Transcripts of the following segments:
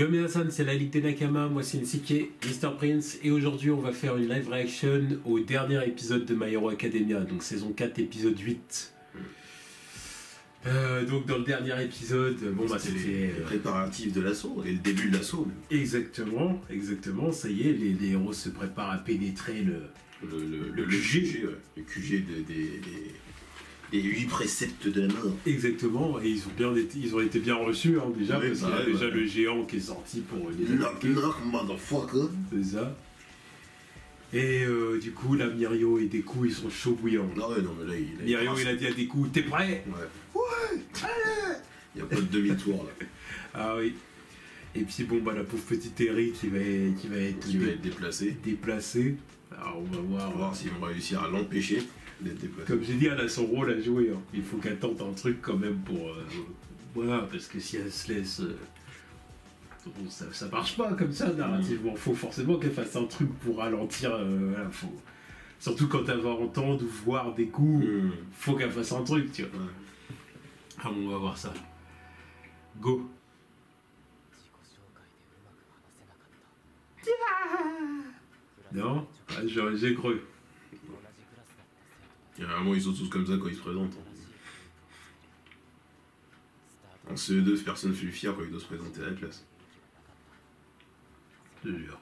Yo minasan, c'est la Ligue des Nakama, moi c'est Nsike, Mr. Prince, et aujourd'hui on va faire une live reaction au dernier épisode de My Hero Academia, donc saison 4, épisode 8. Donc dans le dernier épisode, bon bah c'était les préparatifs de l'assaut et le début de l'assaut. Exactement, ça y est, les héros se préparent à pénétrer le QG. Le QG des 8 préceptes de la mort. Exactement, et ils ont été bien reçus hein, déjà, oui, parce qu'il y a déjà le géant qui est sorti pour les attaquer. Knock, motherfucker. C'est ça. Et du coup, là, Mirio et Deku, ils sont chauds bouillants. Non, ouais, non, mais là, Mirio, il a dit à Deku, t'es prêt? Ouais, allez. Il n'y a pas de demi-tour, là. Ah oui. Et puis, bon, bah, la pauvre petite Eri qui va être déplacée. Alors, on va voir s'ils vont réussir à l'empêcher d'être déplacé. Comme j'ai dit, elle a son rôle à jouer. Hein. Il faut qu'elle tente un truc quand même pour... voilà, parce que si elle se laisse... bon, ça marche pas comme ça, narrativement. Faut forcément qu'elle fasse un truc pour ralentir. Voilà, surtout quand elle va entendre ou voir des coups, faut qu'elle fasse un truc, tu vois. Ah bon, on va voir ça. Go. Non, j'ai cru. Il y a un moment, ils sont tous comme ça quand ils se présentent. En CE2, personne ne fait le fier quand il doit se présenter à la classe. Je jure.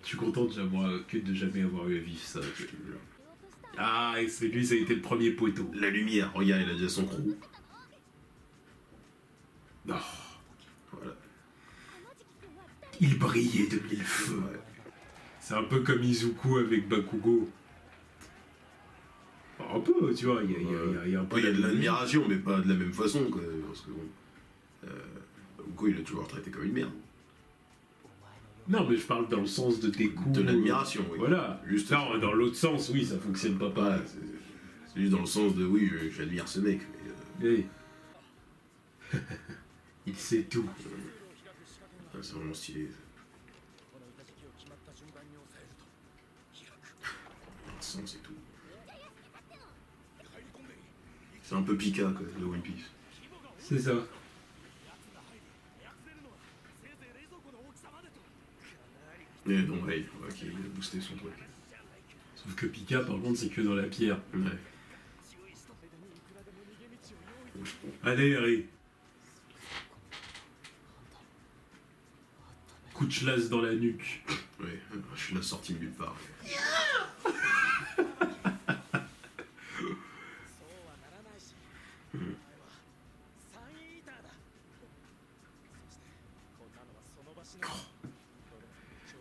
Je suis content de jamais avoir eu à vivre ça. Ah, et c'est lui, ça a été le premier poteau. La lumière, regarde, il a déjà son crew. Oh. Voilà. Il brillait de mille feux. Ouais. C'est un peu comme Izuku avec Bakugo. Un peu, tu vois, il y a un peu... Il y a de l'admiration, mais pas de la même façon, quoi. Parce que bon... Bakugo, il a toujours traité comme une merde. Non, mais je parle dans le sens de Deku. De l'admiration, oui. Voilà. Juste non, dans l'autre sens, oui, ça fonctionne pas pareil. C'est juste dans le sens de, oui, j'admire ce mec. Mais, oui. Il sait tout. C'est vraiment stylé. Un sens et tout. C'est un peu Pika, quoi, de One Piece. C'est ça. Et donc, ouais, qui a boosté son truc. Sauf que Pika, par contre, c'est que dans la pierre. Ouais. Allez, Eri. Coup de chlasse dans la nuque. Ouais, je suis la sortie de nulle part.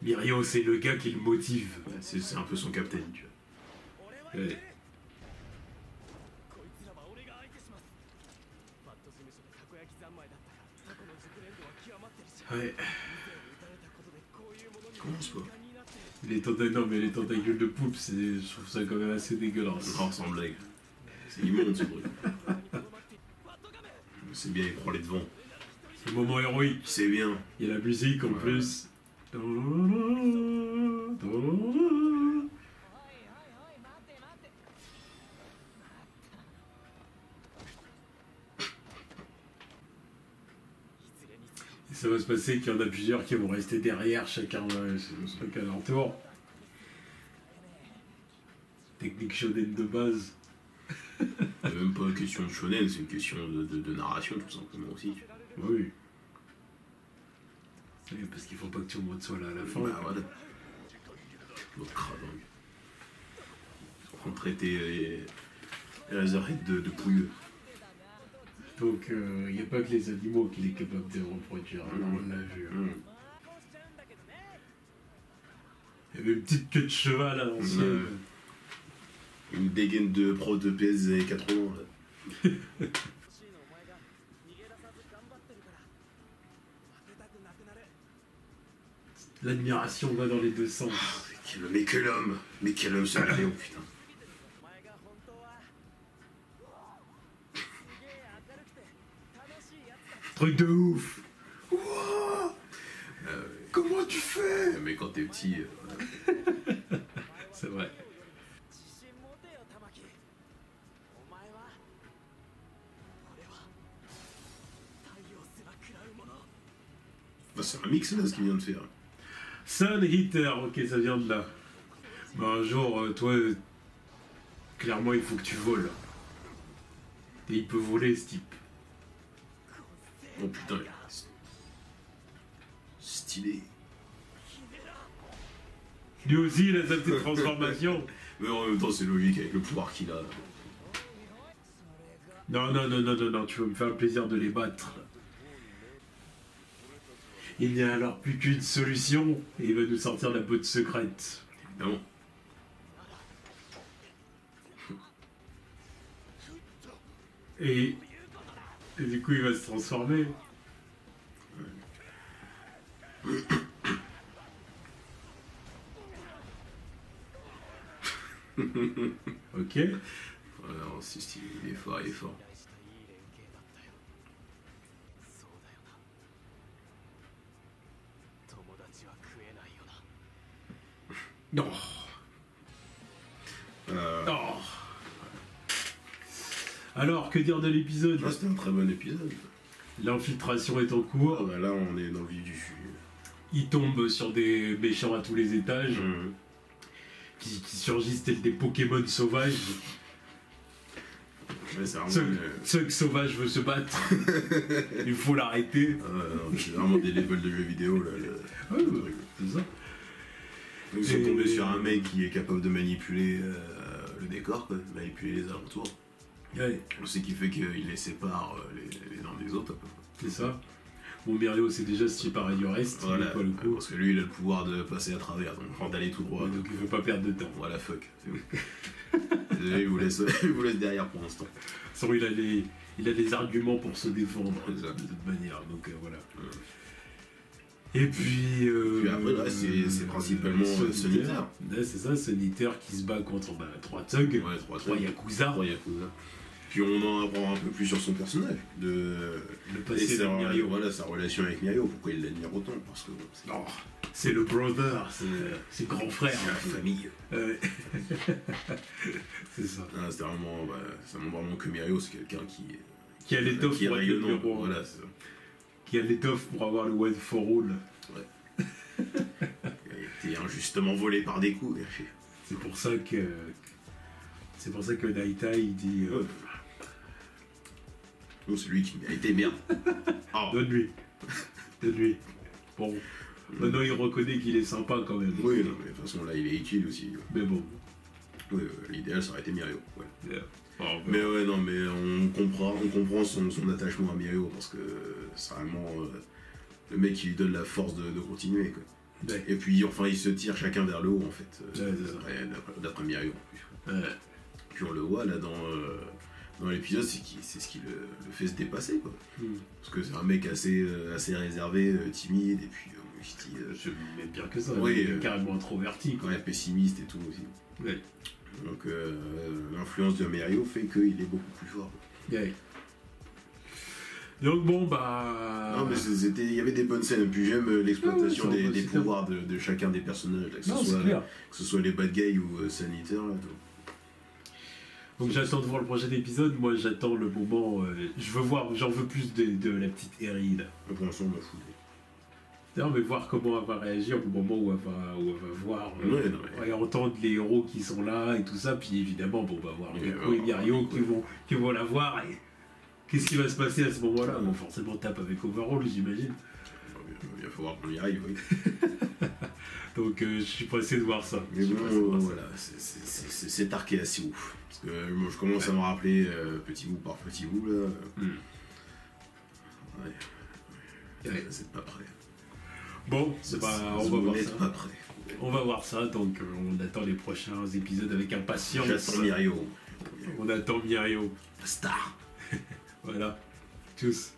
Mirio, c'est le gars qui le motive. C'est un peu son capitaine, tu vois. Ouais. Ouais. Commence pas. Les tentacules de poulpe, je trouve ça quand même assez dégueulasse. Non, sans blague. C'est immonde ce truc. C'est bien, il prend les devants. C'est le moment héroïque. C'est bien. Il y a la musique en plus. Et ça va se passer qu'il y en a plusieurs qui vont rester derrière, chacun à leur tour. Technique shonen de base. C'est même pas une question de shonen, c'est une question de narration tout simplement aussi. Oui. Oui, parce qu'il faut pas que tout le monde soit là à la fin. Bah voilà. L'autre cradingue. On traitait les Razorhead de pouilleux. Donc il n'y a pas que les animaux qu'il est capable de reproduire, on l'a vu. Il y avait une petite queue de cheval à l'ancienne. Une dégaine de pro de PS des années 80 là. L'admiration va dans les deux sens. Mais quel homme ce Léo, putain. Truc de ouf. Comment tu fais? Mais quand t'es petit... C'est vrai. Ah, c'est un mix là ce qu'il vient de faire. Sun Hitter, ok, ça vient de là. Bah, un jour, toi, clairement, il faut que tu voles. Et il peut voler, ce type. Oh putain, stylé. Lui aussi, il a sa petite transformation. Mais en même temps, c'est logique avec le pouvoir qu'il a. Non, tu vas me faire le plaisir de les battre. Il n'y a alors plus qu'une solution, et il va nous sortir la botte secrète. Évidemment. Et du coup, il va se transformer. Ok. Voilà, c'est stylé, il est fort, il est fort. Non. Euh, Oh. Alors, que dire de l'épisode? C'était un très bon épisode. L'infiltration est en Ah cours. bah là, on est dans le vif du sujet. Il tombe sur des méchants à tous les étages qui surgissent tels des Pokémon sauvages. Ouais, c'est vraiment... Ceux sauvage veut se battre. Il faut l'arrêter. c'est vraiment des levels de jeux vidéo là. Ouais, c'est ça. Donc ils sont tombés sur un mec qui est capable de manipuler le décor, quoi, manipuler les alentours. Ouais, Ce qui fait qu'il les sépare les uns des autres. c'est ça. Bon, Mirio c'est déjà séparé du reste. Voilà, pas le coup. parce que lui il a le pouvoir de passer à travers, donc enfin, d'aller tout droit. Ouais, donc il veut pas perdre de temps. Voilà, fuck. C'est bon. Désolé, il vous laisse derrière pour l'instant. Sans il a des arguments pour se défendre de Exact. toute manière. Donc voilà. Et puis. Puis après, là, c'est principalement Solitaire. Ouais, c'est ça, Solitaire qui se bat contre 3 thugs, Ouais, 3 Yakuza. 3 Yakuza. Puis on en apprend un peu plus sur son personnage. Le Et passé de Mirio. voilà, sa relation avec Mirio, pourquoi il l'admire autant. Parce que bon, Oh, c'est le brother, c'est le grand frère. c'est la famille. Ouais. C'est ça. Ah, c'était vraiment, ça montre vraiment que Mirio, c'est quelqu'un Qui a l'étoffe qui est pour être le rayonnant. numéro un. Voilà, c'est ça. Qui a l'étoffe pour avoir le one for all. Il a été injustement volé par des coups. C'est pour ça que Naita il dit Non, c'est lui qui méritait merde. Oh. donne-lui. Bon, maintenant il reconnaît qu'il est sympa quand même. Oui, non, mais de toute façon, là, il est utile aussi. Mais bon. Oui, l'idéal, ça aurait été Mirio. Ouais. Yeah. Oh, Mais ouais, non, mais on comprend son attachement à Mirio parce que c'est vraiment le mec qui lui donne la force de continuer. Quoi. Ouais. Et puis, enfin, ils se tirent chacun vers le haut en fait, Ouais, c'est ça. d'après Mirio en plus. Ouais. Puis on le voit là dans l'épisode, c'est ce qui le fait se dépasser. Quoi. Parce que c'est un mec assez réservé, timide, et puis Je mets bien que ça, Oui, il est carrément introverti. Quoi. ouais, pessimiste et tout aussi. Ouais. Donc l'influence de Mirio fait qu'il est beaucoup plus fort. Ouais. Donc bon bah. Non mais il y avait des bonnes scènes, puis j'aime l'exploitation Ah oui, des pouvoirs de chacun des personnages, là, que ce soit les bad guys ou Sanitaire. Là, Donc j'attends de voir le prochain épisode, moi j'attends le moment, j'en veux plus de la petite Eri là. pour l'instant on m'a foutu. Non mais voir comment elle va réagir au moment où elle va voir et entendre les héros qui sont là et tout ça, puis évidemment bon, on va voir Rico et Mirio qui vont la voir et qu'est-ce qui va se passer à ce moment-là? Bon forcément tape avec Overall j'imagine. Il va falloir qu'on y arrive, oui. Donc je suis pressé de voir ça. Mais bon, voilà, cet arc est assez ouf. Parce que moi je commence à me rappeler petit bout par petit bout là. Ouais. C'est pas prêt. Bon, on va voir ça. Pas prêt. On va voir ça, donc on attend les prochains épisodes avec impatience. J'attends Mirio. On attend Mirio. Star. Voilà. Tchuss.